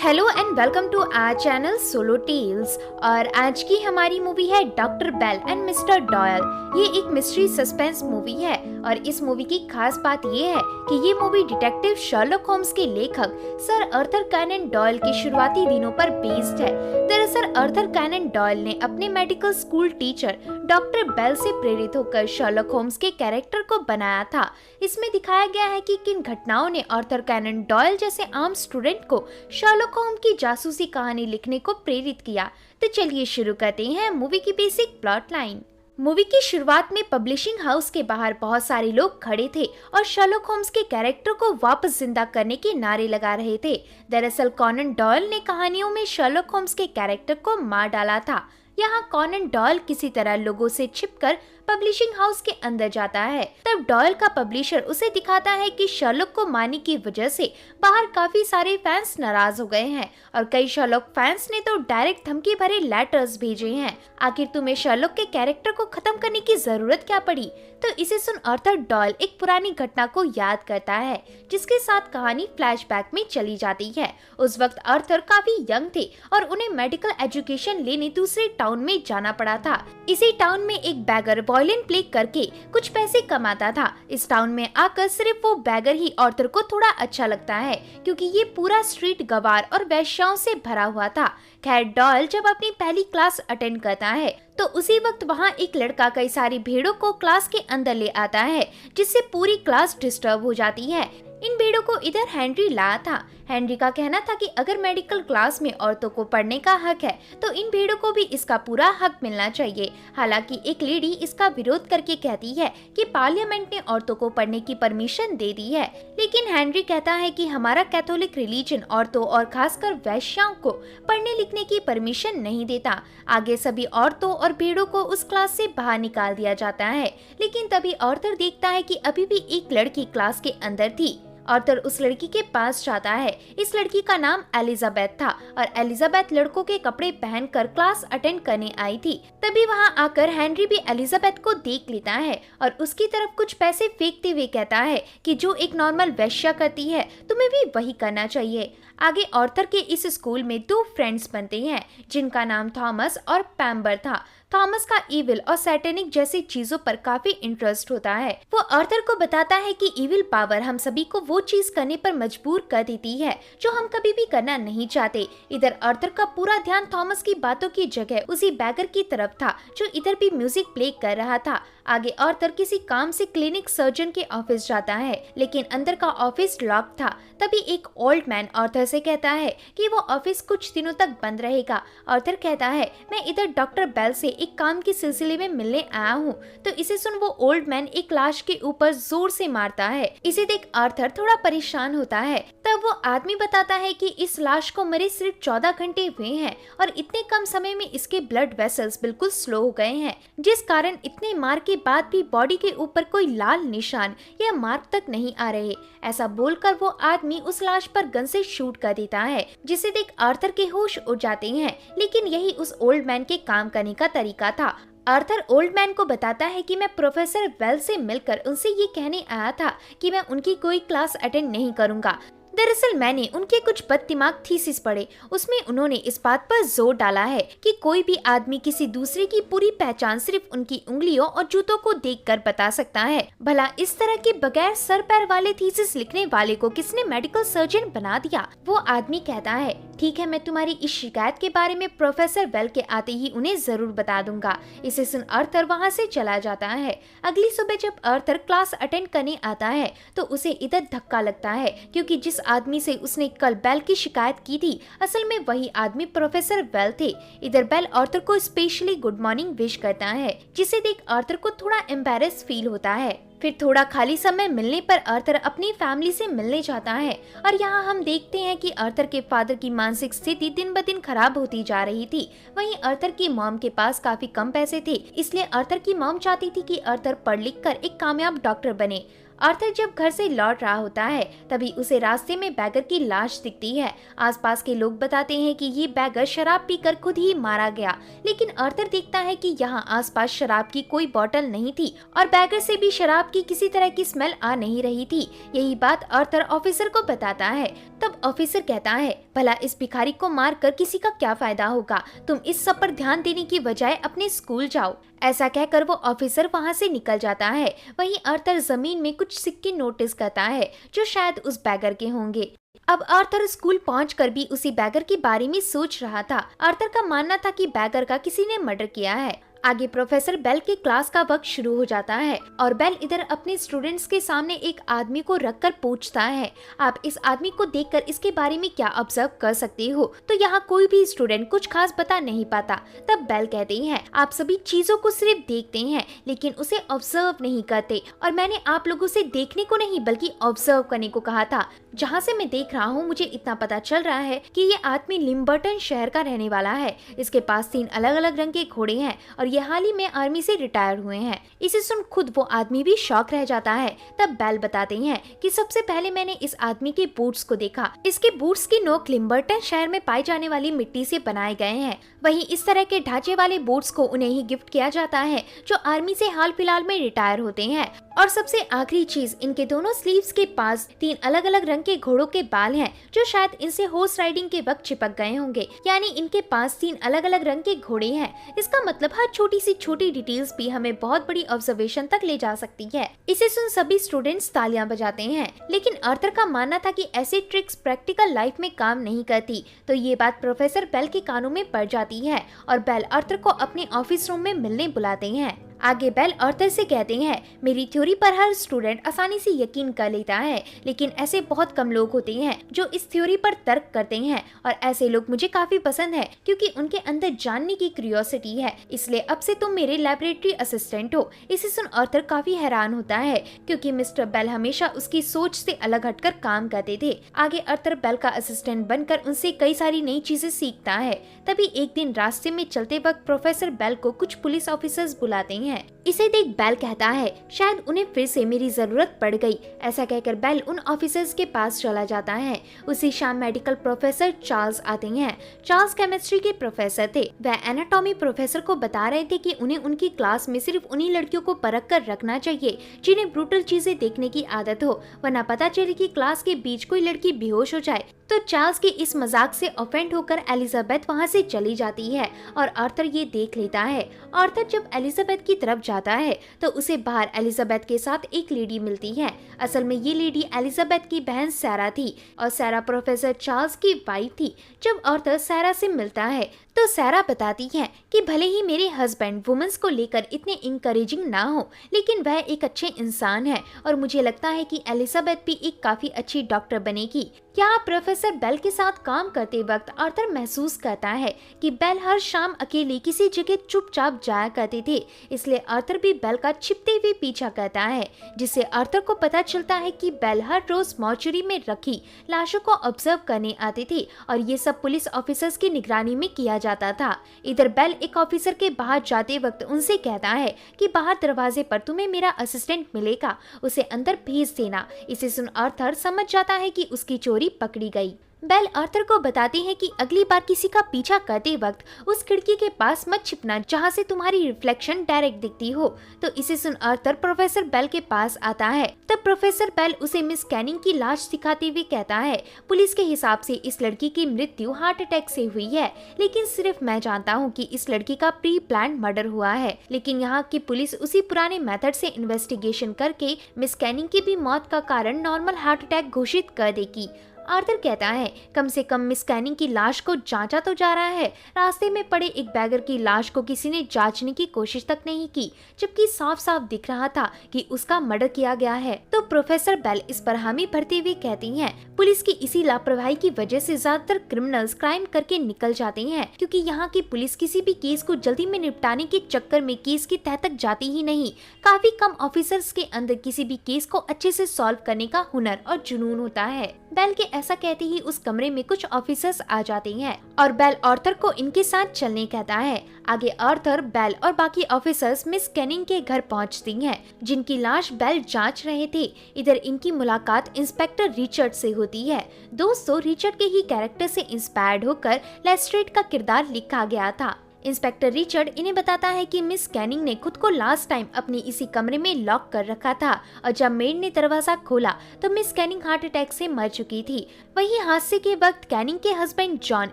Hello and welcome to our channel Solo Tales. और आज की हमारी मूवी है doctor Bell and mister Doyle. ये एक मिस्ट्री सस्पेंस मूवी है और इस मूवी की खास बात ये है कि ये मूवी डिटेक्टिव शर्लक होम्स के लेखक सर आर्थर कॉनन डॉयल के शुरुआती दिनों पर बेस्ड है। दरअसल आर्थर कॉनन डॉयल ने अपने medical school teacher doctor Bell से प्रेरित होकर शर्लक होम्स के कैरेक्टर को बनाया था। इसमें दिखाया गया है कि किन घटनाओं ने आर्थर कॉनन डॉयल जैसे आम स्टूडेंट को शर्लक होम्स की जासूसी कहानी लिखने को प्रेरित किया। तो चलिए शुरू करते हैं मूवी की बेसिक प्लॉट लाइन। मूवी की शुरुआत में पब्लिशिंग हाउस के बाहर बहुत सारे लोग खड़े थे और शर्लक होम्स के कैरेक्टर को वापस जिंदा करने के नारे लगा रहे थे। दरअसल कॉनन डॉयल ने कहानियों में शर्लक होम्स के कैरेक्टर को मार डाला था। यहाँ कॉनन डॉयल किसी तरह लोगों से छिपकर पब्लिशिंग हाउस के अंदर जाता है। तब डॉयल का पब्लिशर उसे दिखाता है कि शर्लक को मारने की वजह से बाहर काफी सारे फैंस नाराज हो गए हैं और कई शर्लक फैंस ने तो डायरेक्ट धमकी भरे लेटर्स भेजे हैं। आखिर तुम्हें शर्लक के कैरेक्टर को खत्म करने की जरूरत क्या पड़ी? तो इसे सुन आर्थर डॉयल एक पुरानी घटना को याद करता है जिसके साथ कहानी फ्लैशबैक में चली जाती है। उस वक्त आर्थर काफी यंग थे और उन्हें मेडिकल एजुकेशन लेने दूसरे टाउन में जाना पड़ा था। इसी टाउन में एक बैगर वायलिन प्ले करके कुछ पैसे कमाता था। इस टाउन में आकर सिर्फ वो बैगर ही आर्थर को थोड़ा अच्छा लगता है क्योंकि ये पूरा स्ट्रीट गवार और वेश्याओं से भरा हुआ था। खैर डॉयल जब अपनी पहली क्लास अटेंड करता है तो उसी वक्त वहाँ एक लड़का कई सारी भेड़ों को क्लास के अंदर ले आता है जिससे पूरी क्लास डिस्टर्ब हो जाती है। इन भेड़ों को इधर हेनरी लाया था। हेनरी का कहना था कि अगर मेडिकल क्लास में औरतों को पढ़ने का हक है तो इन भेड़ों को भी इसका पूरा हक मिलना चाहिए। हालांकि एक लेडी इसका विरोध करके कहती है कि पार्लियामेंट ने औरतों को पढ़ने की परमिशन दे दी है, लेकिन हेनरी कहता है कि हमारा कैथोलिक रिलीजन औरतों और खासकर वैश्याओं को पढ़ने लिखने की परमिशन नहीं देता। आगे सभी औरतों और भेड़ों को उस क्लास से बाहर निकाल दिया जाता है, लेकिन तभी आर्थर देखता है कि अभी भी एक लड़की क्लास के अंदर थी। आर्थर उस लड़की के पास जाता है। इस लड़की का नाम एलिजाबेथ था और एलिजाबेथ लड़कों के कपड़े पहनकर क्लास अटेंड करने आई थी। तभी वहां आकर हेनरी भी एलिजाबेथ को देख लेता है और उसकी तरफ कुछ पैसे फेंकते हुए कहता है कि जो एक नॉर्मल वेश्या करती है तुम्हें भी वही करना चाहिए। आगे आर्थर के इस स्कूल में दो फ्रेंड्स बनते हैं जिनका नाम थॉमस और पैम्बर था। थॉमस का इविल और सैटेनिक जैसी चीजों पर काफी इंटरेस्ट होता है। वो आर्थर को बताता है कि इविल पावर हम सभी को वो चीज करने पर मजबूर कर देती है जो हम कभी भी करना नहीं चाहते। इधर आर्थर का पूरा ध्यान थॉमस की बातों की जगह उसी बैगर की तरफ था जो इधर भी म्यूजिक प्ले कर रहा था। आगे आर्थर किसी काम से क्लिनिक सर्जन के ऑफिस जाता है, लेकिन अंदर का ऑफिस लॉक था। तभी एक ओल्ड मैन आर्थर से कहता है कि वो ऑफिस कुछ दिनों तक बंद रहेगा। आर्थर कहता है मैं इधर डॉक्टर बेल से एक काम के सिलसिले में मिलने आया हूँ। तो इसे सुन वो ओल्ड मैन एक लाश के ऊपर जोर से मारता है। इसे देख आर्थर थोड़ा परेशान होता है। तब वो आदमी बताता है कि इस लाश को मरे सिर्फ 14 घंटे हुए हैं और इतने कम समय में इसके ब्लड वेसल्स बिल्कुल स्लो हो गए हैं, जिस कारण इतने मार के बाद भी बॉडी के ऊपर कोई लाल निशान या मार्क तक नहीं आ रहे। ऐसा बोलकर वो आदमी उस लाश पर गन से शूट कर देता है, जिसे देख आर्थर के होश उड़ जाते हैं। लेकिन यही उस ओल्ड मैन के काम करने का तरीका था। आर्थर ओल्ड मैन को बताता है कि मैं प्रोफेसर वेल से मिलकर उनसे ये कहने आया था कि मैं उनकी कोई क्लास अटेंड नहीं करूंगा। दरअसल मैंने उनके कुछ बददिमाग थीसिस पढ़े, उसमें उन्होंने इस बात पर जोर डाला है कि कोई भी आदमी किसी दूसरे की पूरी पहचान सिर्फ उनकी उंगलियों और जूतों को देखकर बता सकता है। भला इस तरह के बगैर सर पैर वाले थीसिस लिखने वाले को किसने मेडिकल सर्जन बना दिया? वो आदमी कहता है ठीक है, मैं तुम्हारी इस शिकायत के बारे में प्रोफेसर वेल के आते ही उन्हें जरूर बता दूंगा। इसे सुन आर्थर वहाँ से चला जाता है। अगली सुबह जब आर्थर क्लास अटेंड करने आता है तो उसे इधर धक्का लगता है क्योंकि जिस आदमी से उसने कल बेल की शिकायत की थी असल में वही आदमी प्रोफेसर वेल थे। इधर बेल आर्थर को स्पेशली गुड मॉर्निंग विश करता है, जिसे देख आर्थर को थोड़ा एम्बैरेस फील होता है। फिर थोड़ा खाली समय मिलने पर आर्थर अपनी फैमिली से मिलने जाता है और यहाँ हम देखते हैं कि आर्थर के फादर की मानसिक स्थिति दिन ब दिन खराब होती जा रही थी। वहीं आर्थर की मॉम के पास काफी कम पैसे थे, इसलिए आर्थर की मॉम चाहती थी कि आर्थर पढ़ लिख कर एक कामयाब डॉक्टर बने। आर्थर जब घर से लौट रहा होता है तभी उसे रास्ते में बैगर की लाश दिखती है। आसपास के लोग बताते हैं कि ये बैगर शराब पीकर खुद ही मारा गया, लेकिन आर्थर देखता है कि यहाँ आसपास शराब की कोई बोतल नहीं थी और बैगर से भी शराब की किसी तरह की स्मेल आ नहीं रही थी। यही बात आर्थर ऑफिसर को बताता है। तब ऑफिसर कहता है, भला इस भिखारी को मारकर किसी का क्या फायदा होगा, तुम इस सब पर ध्यान देने की बजाय अपने स्कूल जाओ। ऐसा कहकर वो ऑफिसर वहाँ से निकल जाता है। वहीं आर्थर जमीन में कुछ सिक्के नोटिस करता है जो शायद उस बैगर के होंगे। अब आर्थर स्कूल पहुंचकर भी उसी बैगर के बारे में सोच रहा था। आर्थर का मानना था कि बैगर का किसी ने मर्डर किया है। आगे प्रोफेसर बेल के क्लास का वक्त शुरू हो जाता है और बेल इधर अपने स्टूडेंट्स के सामने एक आदमी को रखकर पूछता है, आप इस आदमी को देखकर इसके बारे में क्या ऑब्जर्व कर सकते हो? तो यहाँ कोई भी स्टूडेंट कुछ खास बता नहीं पाता। तब बेल कहते हैं, आप सभी चीजों को सिर्फ देखते हैं लेकिन उसे ऑब्जर्व नहीं करते, और मैंने आप लोगों से देखने को नहीं बल्कि ऑब्जर्व करने को कहा था। जहाँ से मैं देख रहा हूँ मुझे इतना पता चल रहा है कि ये आदमी लिम्बर्टन शहर का रहने वाला है। इसके पास 3 अलग अलग रंग के घोड़े हैं और ये हाल ही में आर्मी से रिटायर हुए हैं। इसे सुन खुद वो आदमी भी शॉक रह जाता है। तब बेल बताते हैं कि सबसे पहले मैंने इस आदमी के बूट्स को देखा। इसके बूट्स की नोक लिम्बर्टन शहर में पाई जाने वाली मिट्टी से बनाए गए हैं। वहीं इस तरह के ढांचे वाले बूट्स को उन्हें ही गिफ्ट किया जाता है जो आर्मी से हाल फिलहाल में रिटायर होते हैं। और सबसे आखिरी चीज, इनके दोनों स्लीव्स के पास 3 अलग अलग रंग के घोड़ों के बाल हैं जो शायद इनसे हॉर्स राइडिंग के वक्त चिपक गए होंगे। यानी इनके पास 3 अलग अलग रंग के घोड़े हैं। इसका मतलब हर छोटी सी छोटी डिटेल्स भी हमें बहुत बड़ी ऑब्जर्वेशन तक ले जा सकती है। इसे सुन सभी स्टूडेंट्स तालियां बजाते हैं। लेकिन आर्थर का मानना था कि ऐसे ट्रिक्स प्रैक्टिकल लाइफ में काम नहीं करती। तो ये बात प्रोफेसर बेल के कानों में पड़ जाती है और बेल आर्थर को अपने ऑफिस रूम में मिलने बुलाते हैं। आगे बेल आर्थर से कहते हैं, मेरी थ्योरी पर हर स्टूडेंट आसानी से यकीन कर लेता है, लेकिन ऐसे बहुत कम लोग होते हैं जो इस थ्योरी पर तर्क करते हैं, और ऐसे लोग मुझे काफी पसंद है क्योंकि उनके अंदर जानने की क्यूरियोसिटी है। इसलिए अब से तुम मेरे लैबोरेटरी असिस्टेंट हो। इसे सुन आर्थर काफी हैरान होता है क्योंकि मिस्टर बेल हमेशा उसकी सोच से अलग हटकर काम करते थे। आगे आर्थर बेल का असिस्टेंट बनकर उनसे कई सारी नई चीजें सीखता है। तभी एक दिन रास्ते में चलते वक्त प्रोफेसर बेल को कुछ पुलिस ऑफिसर्स बुलाते हैं। इसे देख बेल कहता है, शायद उन्हें फिर से मेरी जरूरत पड़ गई। ऐसा कहकर बेल उन ऑफिसर्स के पास चला जाता है। उसी शाम मेडिकल प्रोफेसर चार्ल्स आते हैं। चार्ल्स केमिस्ट्री के प्रोफेसर थे। वह एनाटॉमी प्रोफेसर को बता रहे थे कि उन्हें उनकी क्लास में सिर्फ उन्हीं लड़कियों को परख कर रखना चाहिए जिन्हें ब्रूटल चीजें देखने की आदत हो, वरना पता चले कि क्लास के बीच कोई लड़की बेहोश हो जाए। तो चार्ल्स के इस मजाक से ऑफेंड होकर एलिजाबेथ वहां से चली जाती है और आर्थर ये देख लेता है। आर्थर जब एलिजाबेथ की तरफ जाता है तो उसे बाहर एलिजाबेथ के साथ एक लेडी मिलती है। असल में ये लेडी एलिजाबेथ की बहन सैरा थी और सैरा प्रोफेसर चार्ल्स की वाइफ थी। जब आर्थर सैरा से मिलता है तो सैरा बताती है कि भले ही मेरे हस्बैंड वुमेन्स को लेकर इतने इंकरेजिंग ना हो, लेकिन वह एक अच्छे इंसान है और मुझे लगता है कि एलिजाबेथ भी एक काफी अच्छी डॉक्टर बनेगी। यहाँ प्रोफेसर बेल के साथ काम करते वक्त आर्थर महसूस करता है कि बेल हर शाम अकेले किसी जगह चुपचाप जाया करते थे, इसलिए आर्थर भी बेल का छिपते हुए पीछा करता है, जिससे आर्थर को पता चलता है कि बेल हर रोज मॉर्चुरी में रखी लाशों को ऑब्जर्व करने आते थे और ये सब पुलिस ऑफिसर्स की निगरानी में किया जाता था। इधर बेल एक ऑफिसर के बाहर जाते वक्त उनसे कहता है कि बाहर दरवाजे पर तुम्हें मेरा असिस्टेंट मिलेगा, उसे अंदर भेज देना। इसे सुन आर्थर समझ जाता है कि उसकी चोरी पकड़ी गई। बेल आर्थर को बताती है कि अगली बार किसी का पीछा करते वक्त उस खिड़की के पास मत छिपना जहां से तुम्हारी रिफ्लेक्शन डायरेक्ट दिखती हो। तो इसे सुन आर्थर प्रोफेसर बेल के पास आता है। तब प्रोफेसर बेल उसे मिस कैनिंग की लाश दिखाते हुए कहता है, पुलिस के हिसाब से इस लड़की की मृत्यु हार्ट अटैक से हुई है, लेकिन सिर्फ मैं जानता हूँ कि इस लड़की का प्री प्लान मर्डर हुआ है। लेकिन यहाँ की पुलिस उसी पुराने मेथड से इन्वेस्टिगेशन करके मिस कैनिंग की भी मौत का कारण नॉर्मल हार्ट अटैक घोषित कर देगी। आर्थर कहता है, कम से कम मिस कैनिंग की लाश को जांचा तो जा रहा है। रास्ते में पड़े एक बैगर की लाश को किसी ने जांचने की कोशिश तक नहीं की, जबकि साफ साफ दिख रहा था कि उसका मर्डर किया गया है। तो प्रोफेसर बेल इस पर हामी भरते हुए कहती हैं, पुलिस की इसी लापरवाही की वजह से ज्यादातर क्रिमिनल्स क्राइम करके निकल जाते हैं, क्योंकि यहाँ की पुलिस किसी भी केस को जल्दी में निपटाने के चक्कर में केस की तह तक जाती ही नहीं। काफी कम ऑफिसर्स के अंदर किसी भी केस को अच्छे से सॉल्व करने का हुनर और जुनून होता है। बेल के ऐसा कहते ही उस कमरे में कुछ ऑफिसर्स आ जाते हैं और बेल आर्थर को इनके साथ चलने कहता है। आगे आर्थर, बेल और बाकी ऑफिसर्स मिस कैनिंग के घर पहुंचती हैं, जिनकी लाश बेल जांच रहे थे। इधर इनकी मुलाकात इंस्पेक्टर रिचर्ड से होती है। दोस्तों, रिचर्ड के ही कैरेक्टर से इंस्पायर्ड होकर लेस्ट्रेड का किरदार लिखा गया था। इंस्पेक्टर रिचर्ड इन्हें बताता है कि मिस कैनिंग ने खुद को लास्ट टाइम अपनी इसी कमरे में लॉक कर रखा था और जब मेड ने दरवाजा खोला तो मिस कैनिंग हार्ट अटैक से मर चुकी थी। वहीं हादसे के वक्त कैनिंग के हस्बैंड जॉन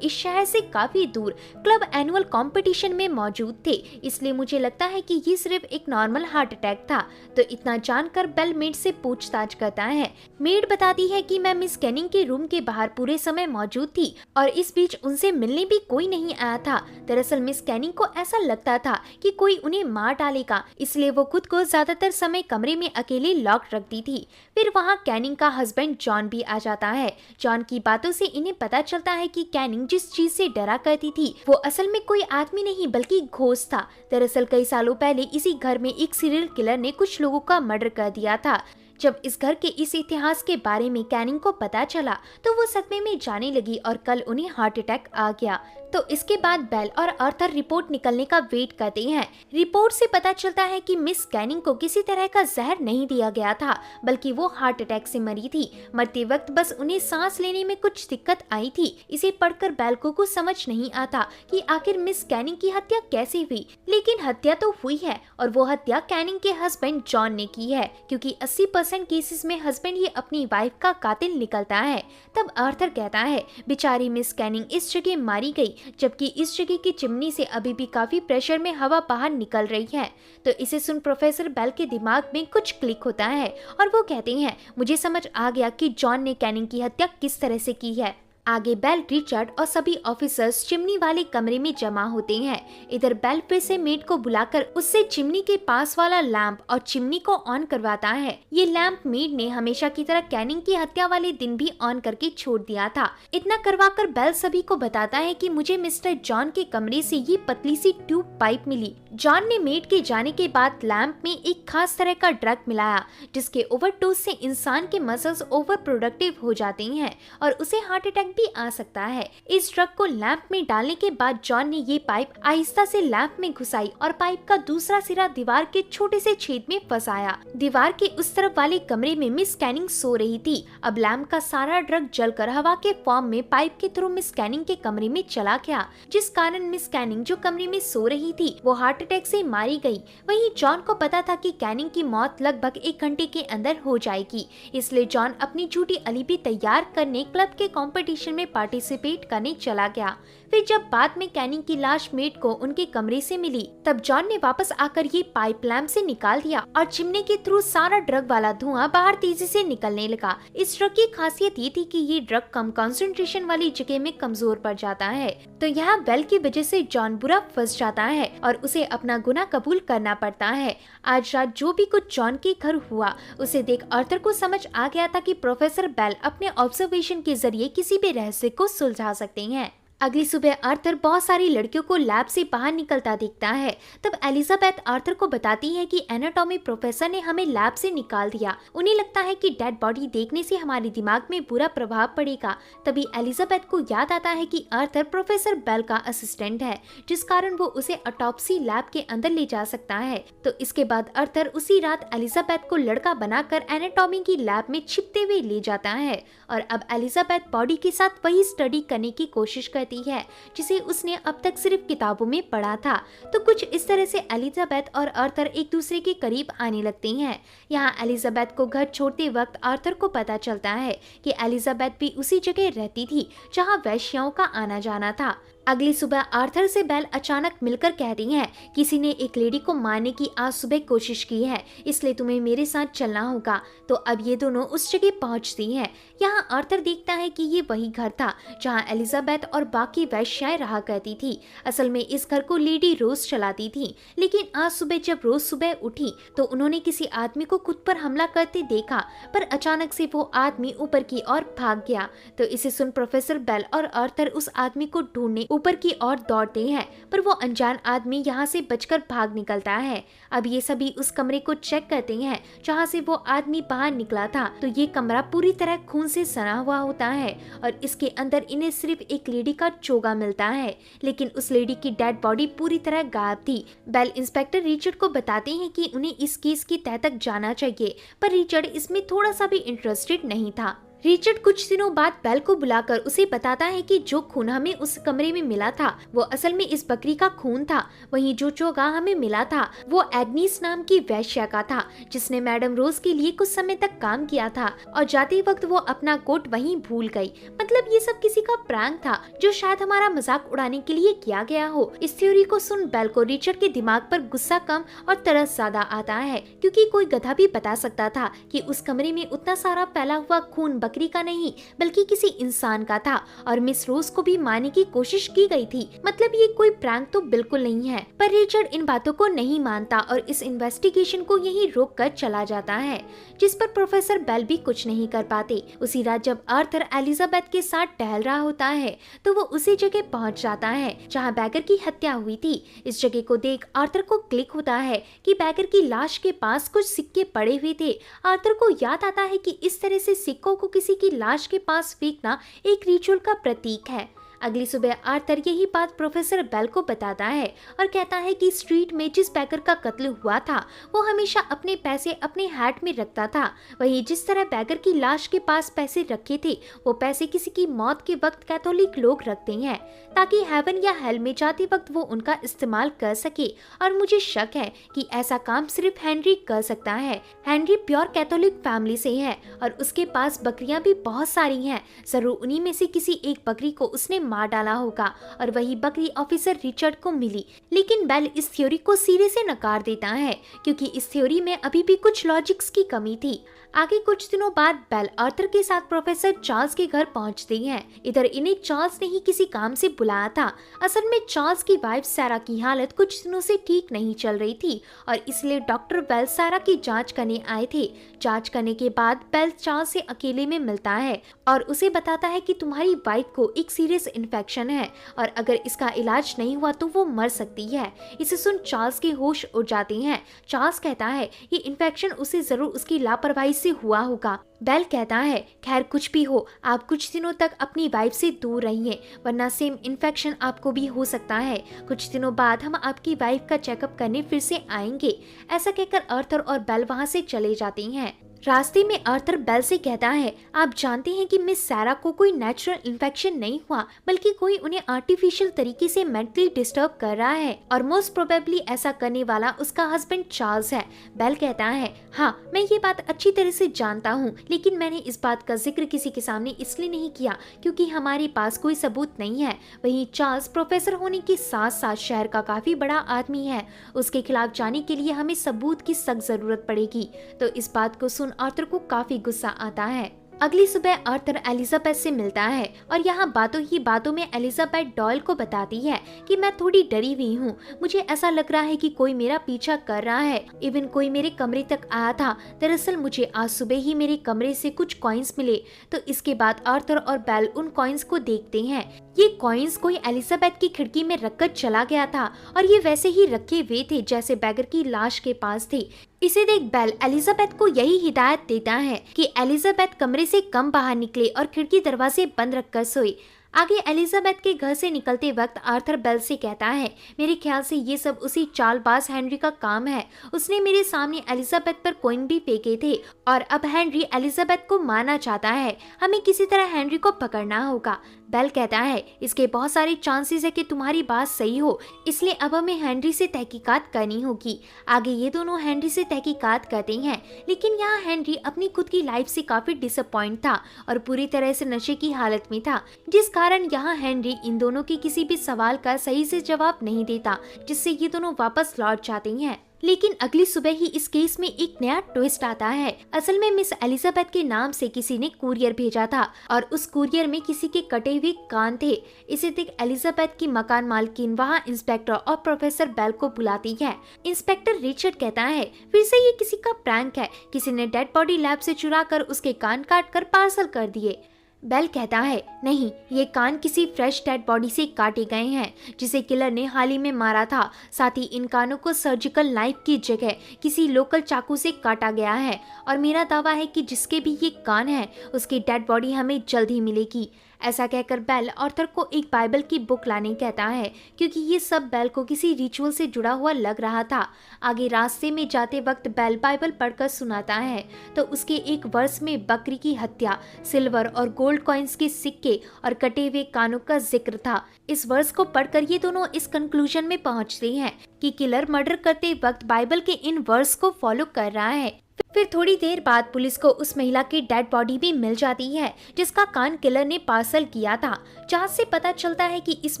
इस शहर से काफी दूर क्लब एनुअल कंपटीशन में मौजूद थे, इसलिए मुझे लगता है कि ये सिर्फ एक नॉर्मल हार्ट अटैक था। तो इतना जानकर बेल मेड से पूछताछ करता है। मेड बताती है कि मैं मिस कैनिंग के रूम के बाहर पूरे समय मौजूद थी और इस बीच उनसे मिलने भी कोई नहीं आया था। दरअसल मिस कैनिंग को ऐसा लगता था कि कोई उन्हें मार डालेगा, इसलिए वो खुद को ज्यादातर समय कमरे में अकेले लॉक रखती थी। फिर वहाँ कैनिंग का हस्बैंड जॉन भी आ जाता है। जॉन की बातों से इन्हें पता चलता है कि कैनिंग जिस चीज से डरा करती थी वो असल में कोई आदमी नहीं बल्कि घोस्ट था। दरअसल कई सालों पहले इसी घर में एक सीरियल किलर ने कुछ लोगों का मर्डर कर दिया था। जब इस घर के इस इतिहास के बारे में कैनिंग को पता चला तो वो सदमे में जाने लगी और कल उन्हें हार्ट अटैक आ गया। तो इसके बाद बेल और आर्थर रिपोर्ट निकलने का वेट करते हैं। रिपोर्ट से पता चलता है कि मिस कैनिंग को किसी तरह का जहर नहीं दिया गया था, बल्कि वो हार्ट अटैक से मरी थी। मरते वक्त बस उन्हें सांस लेने में कुछ दिक्कत आई थी। इसे पढ़कर बेल को कुछ समझ नहीं आता कि आखिर मिस कैनिंग की हत्या कैसे हुई, लेकिन हत्या तो हुई है और वो हत्या कैनिंग के हस्बैंड जॉन ने की है, क्योंकि 80% केसेस में हस्बैंड ही अपनी वाइफ का कातिल निकलता है। तब आर्थर कहता है बेचारी मिस कैनिंग इस जगह मारी गई, जबकि इस जगह की चिमनी से अभी भी काफी प्रेशर में हवा बाहर निकल रही है। तो इसे सुन प्रोफेसर बेल के दिमाग में कुछ क्लिक होता है और वो कहते हैं मुझे समझ आ गया कि जॉन ने कैनिंग की हत्या किस तरह से की है। आगे बेल, रिचर्ड और सभी ऑफिसर्स चिमनी वाले कमरे में जमा होते हैं। इधर बेल फिर से मेड को बुलाकर उससे चिमनी के पास वाला लैंप और चिमनी को ऑन करवाता है। ये लैंप मेड ने हमेशा की तरह कैनिंग की हत्या वाले दिन भी ऑन करके छोड़ दिया था। इतना करवाकर बेल सभी को बताता है कि मुझे मिस्टर जॉन के कमरे से ये पतली सी ट्यूब पाइप मिली। जॉन ने मेड के जाने के बाद लैंप में एक खास तरह का ड्रग मिलाया, जिसके ओवरडोज से इंसान के मसल्स ओवर प्रोडक्टिव हो जाते हैं और उसे हार्ट अटैक भी आ सकता है। इस ड्रग को लैंप में डालने के बाद जॉन ने ये पाइप आहिस्ता से लैंप में घुसाई और पाइप का दूसरा सिरा दीवार के छोटे से छेद में फंसाया। दीवार के उस तरफ वाले कमरे में मिस कैनिंग सो रही थी। अब लैंप का सारा ड्रग जलकर हवा के फॉर्म में पाइप के थ्रू मिस कैनिंग के कमरे में चला गया, जिस कारण मिस कैनिंग जो कमरे में सो रही थी वो हार्ट अटैक से मारी गई। वहीं जॉन को पता था कि कैनिंग की मौत लगभग 1 घंटे के अंदर हो जाएगी, इसलिए जॉन अपनी झूठी अलिबी तैयार करने क्लब के कंपटीशन में पार्टिसिपेट करने चला गया। फिर जब बाद में कैनिंग की लाश मेड को उनके कमरे से मिली, तब जॉन ने वापस आकर ये पाइप लैंप से निकाल दिया और चिमनी के थ्रू सारा ड्रग वाला धुआं बाहर तेजी से निकलने लगा। इस ड्रग की खासियत ये थी कि ये ड्रग कम कंसंट्रेशन वाली जगह में कमजोर पड़ जाता है। तो यहाँ बेल की वजह से जॉन बुरा फंस जाता है और उसे अपना गुनाह कबूल करना पड़ता है। आज रात जो भी कुछ जॉन के घर हुआ उसे देख आर्थर को समझ आ गया था कि प्रोफेसर बेल अपने ऑब्जर्वेशन के जरिए किसी भी रहस्य को सुलझा सकते हैं। अगली सुबह आर्थर बहुत सारी लड़कियों को लैब से बाहर निकलता दिखता है। तब एलिजाबेथ आर्थर को बताती है कि एनाटॉमी प्रोफेसर ने हमें लैब से निकाल दिया। उन्हें लगता है कि डेड बॉडी देखने से हमारे दिमाग में बुरा प्रभाव पड़ेगा। तभी एलिजाबेथ को याद आता है कि आर्थर प्रोफेसर बेल का असिस्टेंट है, जिस कारण वो उसे ऑटोप्सी लैब के अंदर ले जा सकता है। तो इसके बाद आर्थर उसी रात एलिजाबेथ को लड़का बनाकर एनाटॉमी की लैब में छिपते हुए ले जाता है और अब एलिजाबेथ बॉडी के साथ वही स्टडी करने की कोशिश करती है जिसे उसने अब तक सिर्फ किताबों में पढ़ा था। तो कुछ इस तरह से एलिजाबेथ और आर्थर एक दूसरे के करीब आने लगते हैं। यहाँ एलिजाबेथ को घर छोड़ते वक्त आर्थर को पता चलता है कि एलिजाबेथ भी उसी जगह रहती थी जहाँ वैश्याओं का आना जाना था। अगली सुबह आर्थर से बेल अचानक मिलकर कहती हैं किसी ने एक लेडी को मारने की आज सुबह कोशिश की है, इसलिए तुम्हें मेरे साथ चलना होगा। तो अब ये दोनों उस जगह पहुंचती हैं। यहाँ आर्थर देखता है कि ये वही घर था जहाँ एलिजाबेथ और बाकी वैश्याएं रहा करती थी। असल में इस घर को लेडी रोज चलाती थी, लेकिन आज सुबह जब रोज सुबह उठी तो उन्होंने किसी आदमी को खुद पर हमला करते देखा, पर अचानक से वो आदमी ऊपर की ओर भाग गया। तो इसे सुन प्रोफेसर बेल और आर्थर उस आदमी को ढूंढने ऊपर की ओर दौड़ते हैं, पर वो अनजान आदमी यहाँ से बचकर भाग निकलता है। अब ये सभी उस कमरे को चेक करते हैं जहाँ से वो आदमी बाहर निकला था। तो ये कमरा पूरी तरह खून से सना हुआ होता है और इसके अंदर इन्हें सिर्फ एक लेडी का चोगा मिलता है, लेकिन उस लेडी की डेड बॉडी पूरी तरह गायब थी। बेल इंस्पेक्टर रिचर्ड को बताते हैं कि उन्हें इस केस की तह तक जाना चाहिए, पर रिचर्ड इसमें थोड़ा सा भी इंटरेस्टेड नहीं था। रिचर्ड कुछ दिनों बाद बेल को बुलाकर उसे बताता है कि जो खून हमें उस कमरे में मिला था वो असल में इस बकरी का खून था। वहीं जो चोगा हमें मिला था वो एग्नीस नाम की वैश्या का था जिसने मैडम रोज के लिए कुछ समय तक काम किया था और जाते वक्त वो अपना कोट वहीं भूल गई। मतलब ये सब किसी का प्रैंक था जो शायद हमारा मजाक उड़ाने के लिए किया गया हो। इस थ्योरी को सुन बेल को रिचर्ड के दिमाग पर गुस्सा कम और तरस ज्यादा आता है, क्योंकि कोई गधा भी बता सकता था कि उस कमरे में उतना सारा फैला हुआ खून बकरी का नहीं बल्कि किसी इंसान का था और मिस रोज को भी मारने की कोशिश की गई थी। मतलब ये कोई प्रैंक तो बिल्कुल नहीं है। पर रिचर्ड इन बातों को नहीं मानता और इस इन्वेस्टिगेशन को यहीं रोक कर चला जाता है, जिस पर प्रोफेसर बेल भी कुछ नहीं कर पाते। उसी रात जब आर्थर एलिजाबेथ के साथ टहल रहा होता है तो वो उसी जगह पहुंच जाता है जहां बैगर की हत्या हुई थी। इस जगह को देख आर्थर को क्लिक होता है कि बैगर की लाश के पास कुछ सिक्के पड़े हुए थे। आर्थर को याद आता है कि इस तरह से सिक्कों को किसी की लाश के पास फेंकना एक रिचुअल का प्रतीक है। अगली सुबह आर्थर यही बात प्रोफेसर बेल को बताता है और कहता है कि स्ट्रीट में जिस बैगर का कत्ल हुआ था वो हमेशा अपने पैसे अपने हैट में रखता था। वहीं जिस तरह बैगर की लाश के पास पैसे रखे थे वो पैसे किसी की मौत के वक्त कैथोलिक लोग रखते हैं ताकि हेवन या हेल में जाते वक्त वो उनका इस्तेमाल कर सके। और मुझे शक है कि ऐसा काम सिर्फ हेनरी कर सकता है। हेनरी प्योर कैथोलिक फैमिली से है और उसके पास बकरियां भी बहुत सारी हैं। जरूर उन्हीं में से किसी एक बकरी को उसने मार डाला होगा और वही बकरी ऑफिसर रिचर्ड को मिली। लेकिन बेल इस थ्योरी को सिरे से नकार देता है क्योंकि इस थ्योरी में अभी भी कुछ लॉजिक्स की कमी थी। आगे कुछ दिनों बाद बेल आर्थर के साथ प्रोफेसर चार्ल्स के घर पहुंचते हैं। इधर इन्हें चार्ल्स ने ही किसी काम से बुलाया था। असल में चार्ल्स की वाइफ सारा की हालत कुछ दिनों से ठीक नहीं चल रही थी और इसलिए डॉक्टर बेल सारा की जांच करने आए थे। जांच करने के बाद बेल चार्ल्स से अकेले में मिलता है और उसे बताता है कि तुम्हारी वाइफ को एक सीरियस इन्फेक्शन है और अगर इसका इलाज नहीं हुआ तो वो मर सकती है। इसे सुन चार्ल्स के होश उड़ जाते हैं। चार्ल्स कहता है ये इन्फेक्शन उसे जरूर उसकी लापरवाही से हुआ होगा। बेल कहता है खैर कुछ भी हो आप कुछ दिनों तक अपनी वाइफ से दूर रहिए वरना सेम इन्फेक्शन आपको भी हो सकता है। कुछ दिनों बाद हम आपकी वाइफ का चेकअप करने फिर से आएंगे। ऐसा कहकर आर्थर और बेल वहाँ से चले जाते हैं। रास्ते में आर्थर बेल से कहता है आप जानते हैं कि मिस सारा को कोई नेचुरल इन्फेक्शन नहीं हुआ बल्कि कोई उन्हें आर्टिफिशियल तरीके से मेंटली डिस्टर्ब कर रहा है और मोस्ट प्रोबेबली ऐसा करने वाला उसका हस्बैंड चार्ल्स है। बेल कहता है हाँ मैं ये बात अच्छी तरह से जानता हूँ लेकिन मैंने इस बात का जिक्र किसी के सामने इसलिए नहीं किया क्योंकि हमारे पास कोई सबूत नहीं है। वहीं चार्ल्स प्रोफेसर होने के साथ साथ शहर का काफी बड़ा आदमी है। उसके खिलाफ जाने के लिए हमें सबूत की सख्त जरूरत पड़ेगी। तो इस बात को सुन आर्थर को काफी गुस्सा आता है। अगली सुबह आर्थर एलिजाबेथ से मिलता है और यहाँ बातों ही बातों में एलिजाबेथ डॉयल को बताती है कि मैं थोड़ी डरी हुई हूँ। मुझे ऐसा लग रहा है कि कोई मेरा पीछा कर रहा है। इवन कोई मेरे कमरे तक आया था। दरअसल मुझे आज सुबह ही मेरे कमरे से कुछ कॉइन्स मिले। तो इसके बाद आर्थर और बेल उन कॉइन्स को देखते हैं। ये कॉइन्स कोई एलिजाबेथ की खिड़की में रखकर चला गया था और ये वैसे ही रखे हुए थे जैसे बैगर की लाश के पास थे। इसे देख बेल एलिजाबेथ को यही हिदायत देता है कि एलिजाबेथ कमरे से कम बाहर निकले और खिड़की दरवाजे बंद रखकर सोए। आगे एलिजाबेथ के घर से निकलते वक्त आर्थर बेल से कहता है मेरे ख्याल से ये सब उसी चालबाज हेनरी का काम है। उसने मेरे सामने एलिजाबेथ पर कॉइन भी फेंके थे और अब हेनरी एलिजाबेथ को मारना चाहता है। हमें किसी तरह हेनरी को पकड़ना होगा। बेल कहता है इसके बहुत सारे चांसेस है कि तुम्हारी बात सही हो, इसलिए अब हमें हेनरी से तहकीकात करनी होगी। आगे ये दोनों हेनरी से तहकीकात करते हैं लेकिन यहाँ हेनरी अपनी खुद की लाइफ से काफी डिसअपॉइंट था और पूरी तरह से नशे की हालत में था, जिस कारण यहाँ हेनरी इन दोनों के किसी भी सवाल का सही से जवाब नहीं देता, जिससे ये दोनों वापस लौट जाते हैं। लेकिन अगली सुबह ही इस केस में एक नया ट्विस्ट आता है। असल में मिस एलिजाबेथ के नाम से किसी ने कुरियर भेजा था और उस कुरियर में किसी के कटे हुए कान थे। इसे देख एलिजाबेथ की मकान मालकिन वहाँ इंस्पेक्टर और प्रोफेसर बेल को बुलाती है। इंस्पेक्टर रिचर्ड कहता है फिर से ये किसी का प्रैंक है। किसी ने डेड बॉडी लैब से चुरा कर उसके कान काट कर पार्सल कर दिए। बेल कहता है नहीं, ये कान किसी फ्रेश डेड बॉडी से काटे गए हैं जिसे किलर ने हाल ही में मारा था। साथ ही इन कानों को सर्जिकल नाइफ की जगह किसी लोकल चाकू से काटा गया है और मेरा दावा है कि जिसके भी ये कान है उसकी डेड बॉडी हमें जल्द ही मिलेगी। ऐसा कहकर बेल आर्थर को एक बाइबल की बुक लाने कहता है, क्योंकि ये सब बेल को किसी रिचुअल से जुड़ा हुआ लग रहा था। आगे रास्ते में जाते वक्त बेल बाइबल पढ़कर सुनाता है तो उसके एक वर्स में बकरी की हत्या, सिल्वर और गोल्ड कॉइन्स के सिक्के और कटे हुए कानों का जिक्र था। इस वर्स को पढ़कर ये दोनों इस कंक्लूजन में पहुंचते हैं कि किलर मर्डर करते वक्त बाइबल के इन वर्स को फॉलो कर रहा है। फिर थोड़ी देर बाद पुलिस को उस महिला की डेड बॉडी भी मिल जाती है जिसका कान किलर ने पार्सल किया था, जहां से पता चलता है कि इस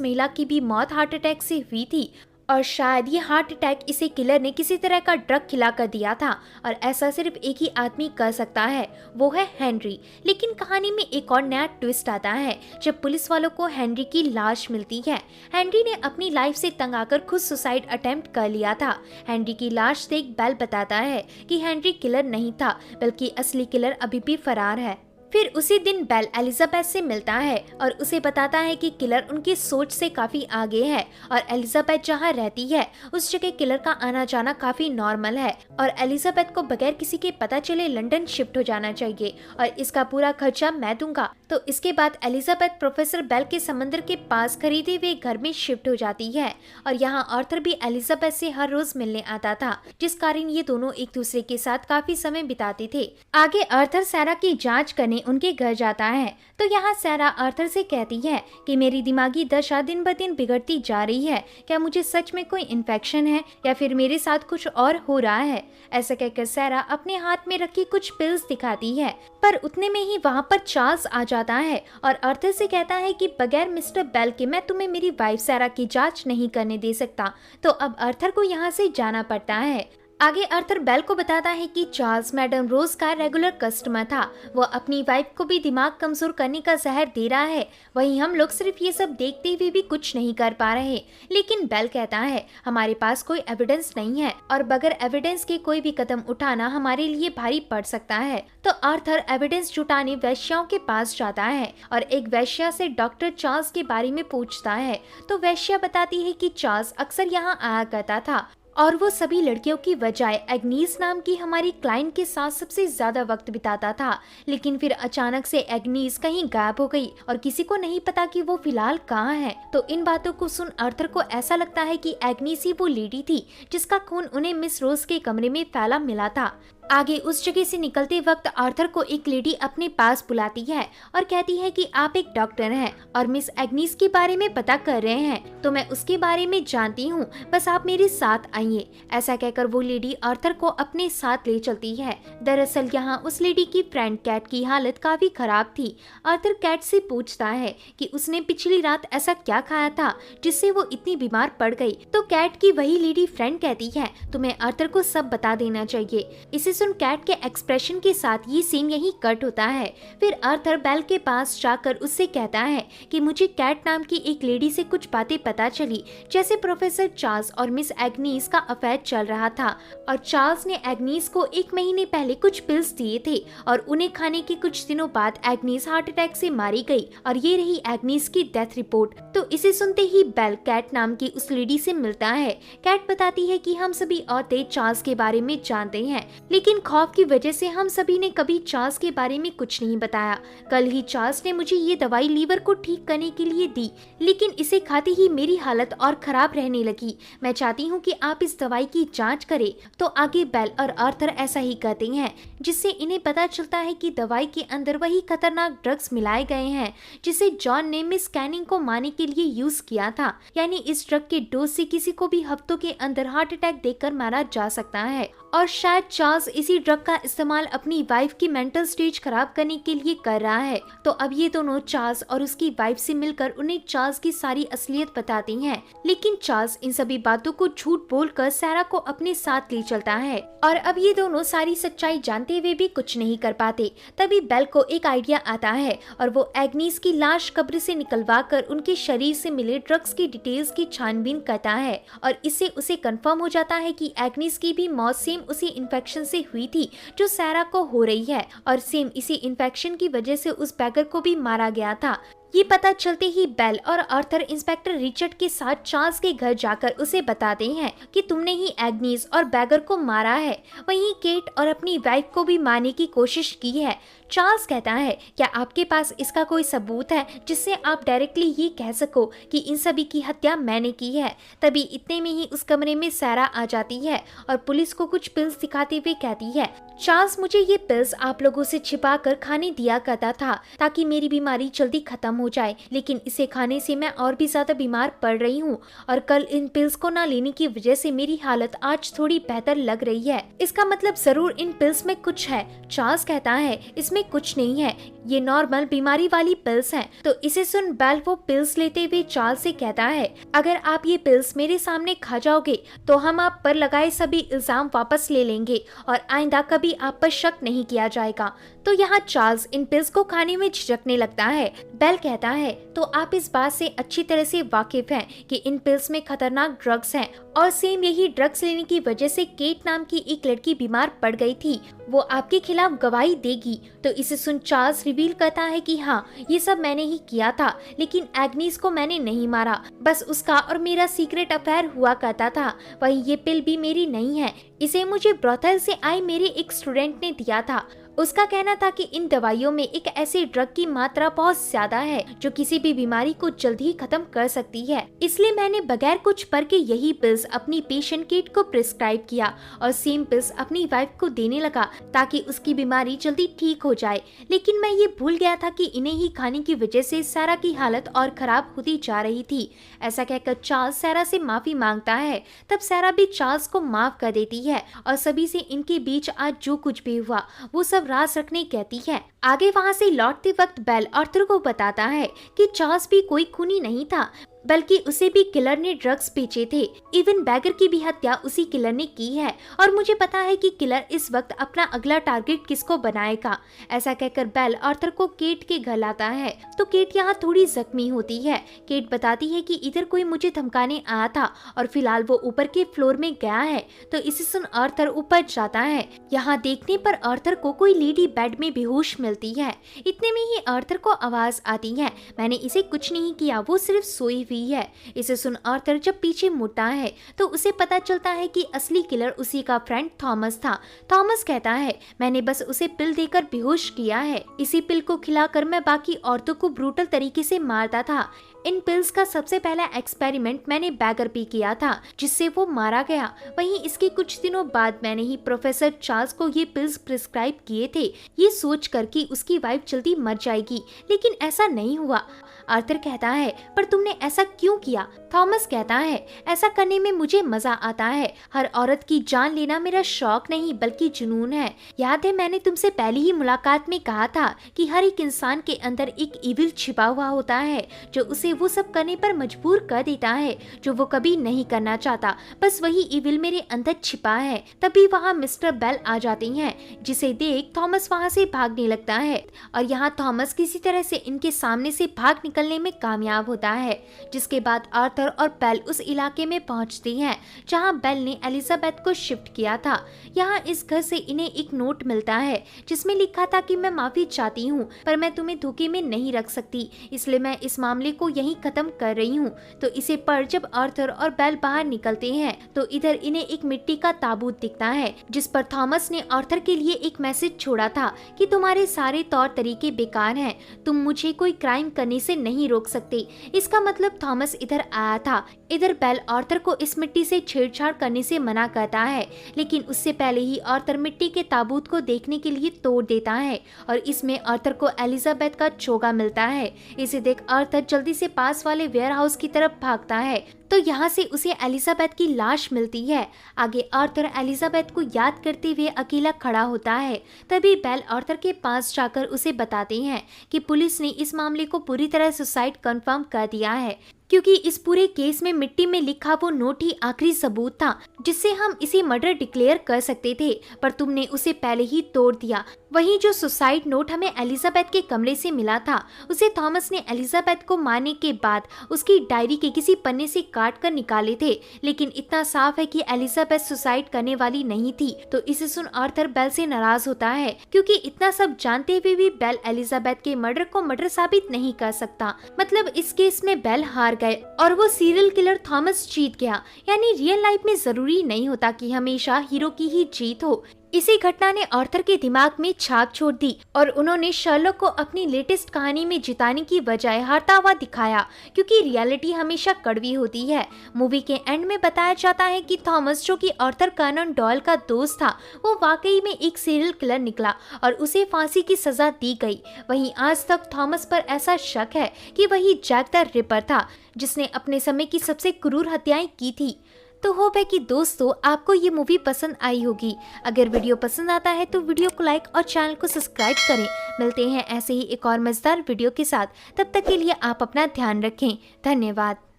महिला की भी मौत हार्ट अटैक से हुई थी और शायद ये हार्ट अटैक इसे किलर ने किसी तरह का ड्रग खिलाकर दिया था और ऐसा सिर्फ एक ही आदमी कर सकता है, वो है हेनरी। लेकिन कहानी में एक और नया ट्विस्ट आता है जब पुलिस वालों को हेनरी की लाश मिलती है। हेनरी ने अपनी लाइफ से तंग आकर खुद सुसाइड अटेम्प्ट कर लिया था। हेनरी की लाश देख बेल बताता है कि हेनरी किलर नहीं था, बल्कि असली किलर अभी भी फरार है। फिर उसी दिन बेल एलिजाबेथ से मिलता है और उसे बताता है कि किलर उनकी सोच से काफी आगे है और एलिजाबेथ जहाँ रहती है उस जगह किलर का आना जाना काफी नॉर्मल है और एलिजाबेथ को बगैर किसी के पता चले लंदन शिफ्ट हो जाना चाहिए और इसका पूरा खर्चा मैं दूंगा। तो इसके बाद एलिजाबेथ प्रोफेसर बेल के समंदर के पास खरीदे हुए घर में शिफ्ट हो जाती है और यहाँ आर्थर भी एलिजाबेथ से हर रोज मिलने आता था, जिस कारण ये दोनों एक दूसरे के साथ काफी समय बिताते थे। आगे आर्थर सैरा की जांच करने उनके घर जाता है तो यहाँ सैरा आर्थर से कहती है कि मेरी दिमागी दशा दिन ब दिन बिगड़ती जा रही है, क्या मुझे सच में कोई इन्फेक्शन है या फिर मेरे साथ कुछ और हो रहा है। ऐसा कहकर सैरा अपने हाथ में रखी कुछ पिल्स दिखाती है, पर उतने में ही वहाँ पर चार्ल्स आ जाता है और आर्थर से कहता है कि बगैर मिस्टर बेल के मैं तुम्हें मेरी वाइफ सैरा की जांच नहीं करने दे सकता। तो अब आर्थर को यहाँ से जाना पड़ता है। आगे आर्थर बेल को बताता है कि चार्ल्स मैडम रोज का रेगुलर कस्टमर था, वो अपनी वाइफ को भी दिमाग कमजोर करने का जहर दे रहा है, वहीं हम लोग सिर्फ ये सब देखते हुए भी कुछ नहीं कर पा रहे। लेकिन बेल कहता है हमारे पास कोई एविडेंस नहीं है और बगैर एविडेंस के कोई भी कदम उठाना हमारे लिए भारी पड़ सकता है। तो आर्थर एविडेंस जुटाने वैश्याओं के पास जाता है और एक वैश्या से डॉक्टर चार्ल्स के बारे में पूछता है तो वैश्या बताती है कि चार्ल्स अक्सर यहाँ आया करता था और वो सभी लड़कियों की बजाय एग्नीस नाम की हमारी क्लाइंट के साथ सबसे ज्यादा वक्त बिताता था। लेकिन फिर अचानक से एग्नीस कहीं गायब हो गई और किसी को नहीं पता कि वो फिलहाल कहाँ है। तो इन बातों को सुन आर्थर को ऐसा लगता है कि एग्नीस ही वो लेडी थी जिसका खून उन्हें मिस रोज के कमरे में फैला मिला था। आगे उस जगह से निकलते वक्त आर्थर को एक लेडी अपने पास बुलाती है और कहती है कि आप एक डॉक्टर हैं और मिस एग्नीस के बारे में पता कर रहे हैं, तो मैं उसके बारे में जानती हूँ, बस आप मेरे साथ आइए। ऐसा कहकर वो लेडी आर्थर को अपने साथ ले चलती है। दरअसल यहाँ उस लेडी की फ्रेंड कैट की हालत काफी खराब थी। आर्थर कैट से पूछता है कि उसने पिछली रात ऐसा क्या खाया था जिससे वो इतनी बीमार पड़ गई। तो कैट की वही लेडी फ्रेंड कहती है तुम्हें आर्थर को सब बता देना चाहिए। इसे सुन कैट के एक्सप्रेशन के साथ ये सीन यहीं कट होता है। फिर आर्थर बेल के पास जाकर उससे कहता है कि मुझे कैट नाम की एक लेडी से कुछ बातें पता चली, जैसे प्रोफेसर चार्ल्स और मिस एग्नीस का अफेयर चल रहा था और चार्ल्स ने एग्नीस को 1 महीने पहले कुछ पिल्स दिए थे और उन्हें खाने के कुछ दिनों बाद एग्नीस हार्ट अटैक से मारी गई और ये रही एग्नीस की डेथ रिपोर्ट। तो इसे सुनते ही बेल कैट नाम की उस लेडी से मिलता है। कैट बताती है कि हम सभी औरतें चार्ल्स के बारे में जानते हैं, लेकिन खौफ की वजह से हम सभी ने कभी चार्ल्स के बारे में कुछ नहीं बताया। कल ही चार्ल्स ने मुझे ये दवाई लीवर को ठीक करने के लिए दी, लेकिन इसे खाते ही मेरी हालत और खराब रहने लगी। मैं चाहती हूँ कि आप इस दवाई की जांच करें। तो आगे बेल और आर्थर ऐसा ही कहते हैं, जिससे इन्हें पता चलता है कि दवाई के अंदर वही खतरनाक ड्रग्स मिलाए गए हैं जिसे जॉन ने मिस कैनिंग को मारने के लिए यूज किया था। यानी इस ड्रग के डोज से किसी को भी हफ्तों के अंदर हार्ट अटैक देकर मारा जा सकता है और शायद चार्ल्स इसी ड्रग का इस्तेमाल अपनी वाइफ की मेंटल स्टेज खराब करने के लिए कर रहा है। तो अब ये दोनों चार्ल्स और उसकी वाइफ से मिलकर उन्हें चार्ल्स की सारी असलियत बताती हैं। लेकिन चार्ल्स इन सभी बातों को झूठ बोलकर सैरा को अपने साथ ले चलता है और अब ये दोनों सारी सच्चाई जानते हुए भी कुछ नहीं कर पाते। तभी बेल को एक आइडिया आता है और वो एग्नीस की लाश कब्र से निकलवा कर उनके शरीर से मिले ड्रग्स की डिटेल्स की छानबीन करता है और इससे उसे कंफर्म हो जाता है कि एग्नीस की भी मौत सेम उसी इन्फेक्शन से हुई थी जो सैरा को हो रही है और सेम इसी इन्फेक्शन की वजह से उस बैगर को भी मारा गया था। ये पता चलते ही बेल और आर्थर इंस्पेक्टर रिचर्ड के साथ चार्ल्स के घर जाकर उसे बताते हैं कि तुमने ही एग्नीस और बैगर को मारा है। वहीं केट और अपनी वाइफ को भी मारने की कोशिश की है। चार्ल्स कहता है, क्या आपके पास इसका कोई सबूत है जिससे आप डायरेक्टली ये कह सको कि इन सभी की हत्या मैंने की है। तभी इतने में ही उस कमरे में सारा आ जाती है और पुलिस को कुछ पिल्स दिखाते हुए कहती है, चार्ल्स, मुझे ये पिल्स आप लोगों से छिपा कर खाने दिया करता था ताकि मेरी बीमारी जल्दी खत्म हो जाए, लेकिन इसे खाने से मैं और भी ज्यादा बीमार पड़ रही हूँ और कल इन पिल्स को ना लेने की वजह से मेरी हालत आज थोड़ी बेहतर लग रही है। इसका मतलब जरूर इन पिल्स में कुछ है। चार्ल्स कहता है, इसमें कुछ नहीं है, ये नॉर्मल बीमारी वाली पिल्स हैं। तो इसे सुन बेल वो पिल्स लेते हुए चार्ल्स से कहता है, अगर आप ये पिल्स मेरे सामने खा जाओगे तो हम आप पर लगाए सभी इल्जाम वापस ले लेंगे और आइंदा कभी आप पर शक नहीं किया जाएगा। तो यहाँ चार्ल्स इन पिल्स को खाने में झिझकने लगता है। बेल कहता है, तो आप इस बात से अच्छी तरह से वाकिफ हैं कि इन पिल्स में खतरनाक ड्रग्स हैं और सेम यही ड्रग्स लेने की वजह से केट नाम की एक लड़की बीमार पड़ गई थी, वो आपके खिलाफ गवाही देगी। तो इसे सुन चार्ल्स रिवील करता है कि हाँ, ये सब मैंने ही किया था, लेकिन एग्नीस को मैंने नहीं मारा, बस उसका और मेरा सीक्रेट अफेयर हुआ करता था। वही ये पिल भी मेरी नहीं है, इसे मुझे ब्रोथल से आए मेरे एक स्टूडेंट ने दिया था। उसका कहना था कि इन दवाइयों में एक ऐसी ड्रग की मात्रा बहुत ज्यादा है जो किसी भी बीमारी को जल्द ही खत्म कर सकती है, इसलिए मैंने बगैर कुछ पर के यही पिल्स अपनी पेशेंट केट को प्रिस्क्राइब किया और सेम पिल्स अपनी वाइफ को देने लगा ताकि उसकी बीमारी जल्दी ठीक हो जाए। लेकिन मैं ये भूल गया था कि इन्हें ही खाने की वजह से सारा की हालत और खराब होती जा रही थी। ऐसा कहकर चार्ल्स सारा से माफी मांगता है। तब सारा भी चार्ल्स को माफ कर देती है और सभी से इनके बीच आज जो कुछ भी हुआ वो सब राज रखने कहती है। आगे वहाँ से लौटते वक्त बेल आर्थर को बताता है कि चार्ल्स भी कोई खूनी नहीं था, बल्कि उसे भी किलर ने ड्रग्स बेचे थे। इवन बैगर की भी हत्या उसी किलर ने की है और मुझे पता है कि किलर इस वक्त अपना अगला टारगेट किसको बनाएगा। ऐसा कहकर बेल आर्थर को केट के घर लाता है तो केट यहाँ थोड़ी जख्मी होती है। केट बताती है कि इधर कोई मुझे धमकाने आया था और फिलहाल वो ऊपर के फ्लोर में गया है। तो इसे सुन आर्थर ऊपर जाता है। यहाँ देखने पर आर्थर को कोई लेडी बेड में बेहोश मिलती है। इतने में ही आर्थर को आवाज आती है, मैंने इसे कुछ नहीं किया, वो सिर्फ सोई हुई है। इसे सुन आर्थर जब पीछे मुड़ता है तो उसे पता चलता है कि असली किलर उसी का फ्रेंड थॉमस था। थॉमस कहता है, मैंने बस उसे पिल देकर बेहोश किया है, इसी पिल को खिलाकर मैं बाकी औरतों को ब्रूटल तरीके से मारता था। इन पिल्स का सबसे पहला एक्सपेरिमेंट मैंने बैगर पे किया था जिससे वो मारा गया। वहीं इसके कुछ दिनों बाद मैंने ही प्रोफेसर चार्ल्स को ये पिल्स प्रिस्क्राइब किए थे, ये सोच कर कि उसकी वाइफ जल्दी मर जाएगी, लेकिन ऐसा नहीं हुआ। आर्थर कहता है, पर तुमने ऐसा क्यों किया? थॉमस कहता है, ऐसा करने में मुझे मजा आता है, हर औरत की जान लेना मेरा शौक नहीं बल्कि जुनून है। याद है मैंने तुमसे पहली ही मुलाकात में कहा था कि हर एक इंसान के अंदर एक इविल छिपा हुआ होता है जो उसे वो सब करने पर मजबूर कर देता है जो वो कभी नहीं करना चाहता। बस वही इविल मेरे अंदर छिपा है। तभी वहाँ मिस्टर बेल आ जाते हैं, जिसे देख थॉमस वहाँ से भागने लगता है और यहाँ थॉमस किसी तरह से इनके सामने से भाग निकलने में कामयाब होता है। जिसके बाद आर्थर और बेल उस इलाके में पहुँचते हैं जहाँ बेल ने एलिजाबेथ को शिफ्ट किया था। यहाँ इस घर से इन्हें एक नोट मिलता है जिसमें लिखा था कि मैं माफी चाहती हूँ पर मैं तुम्हें धोखे में नहीं रख सकती, इसलिए मैं इस मामले को यहीं खत्म कर रही हूँ। तो इसे पढ़ जब आर्थर और बेल बाहर निकलते हैं तो इधर इन्हें एक मिट्टी का ताबूत दिखता है जिस पर थॉमस ने आर्थर के लिए एक मैसेज छोड़ा था कि तुम्हारे सारे तौर तरीके बेकार हैं, तुम मुझे कोई क्राइम करने से नहीं रोक सकते। इसका मतलब थॉमस इधर आया था। इधर बेल आर्थर को इस मिट्टी से छेड़छाड़ करने से मना करता है, लेकिन उससे पहले ही आर्थर मिट्टी के ताबूत को देखने के लिए तोड़ देता है और इसमें आर्थर को एलिजाबेथ का चोगा मिलता है। इसे देख आर्थर जल्दी से पास वाले वेयर हाउस की तरफ भागता है तो यहाँ से उसे एलिजाबेथ की लाश मिलती है। आगे आर्थर एलिजाबेथ को याद करते हुए अकेला खड़ा होता है। तभी बेल आर्थर के पास जाकर उसे बताते हैं कि पुलिस ने इस मामले को पूरी तरह सुसाइड कंफर्म कर दिया है। क्योंकि इस पूरे केस में मिट्टी में लिखा वो नोट ही आखिरी सबूत था जिससे हम इसे मर्डर डिक्लेयर कर सकते थे, पर तुमने उसे पहले ही तोड़ दिया। वहीं जो सुसाइड नोट हमें एलिजाबेथ के कमरे से मिला था, उसे थॉमस ने एलिजाबेथ को मारने के बाद उसकी डायरी के किसी पन्ने से काट कर निकाले थे, लेकिन इतना साफ है कि एलिजाबेथ सुसाइड करने वाली नहीं थी। तो इसे सुन आर्थर बेल से नाराज होता है, क्योंकि इतना सब जानते हुए भी बेल एलिजाबेथ के मर्डर को मर्डर साबित नहीं कर सकता। मतलब इस केस में बेल हार गए और वो सीरियल किलर थॉमस जीत गया। यानी रियल लाइफ में जरूरी नहीं होता कि हमेशा हीरो की ही जीत हो। इसी घटना ने आर्थर के दिमाग में छाप छोड़ दी और उन्होंने शर्लॉक को अपनी लेटेस्ट कहानी में जिताने की बजाय हारता हुआ दिखाया, क्योंकि रियलिटी हमेशा कड़वी होती है। मूवी के एंड में बताया जाता है कि थॉमस, जो कि आर्थर कॉनन डॉयल का दोस्त था, वो वाकई में एक सीरियल किलर निकला और उसे फांसी की सजा दी गई। वहीं आज तक थॉमस पर ऐसा शक है कि वही जैक द रिपर था जिसने अपने समय की सबसे क्रूर हत्याएं की थी। तो होप है कि दोस्तों आपको ये मूवी पसंद आई होगी। अगर वीडियो पसंद आता है तो वीडियो को लाइक और चैनल को सब्सक्राइब करें। मिलते हैं ऐसे ही एक और मजेदार वीडियो के साथ, तब तक के लिए आप अपना ध्यान रखें। धन्यवाद।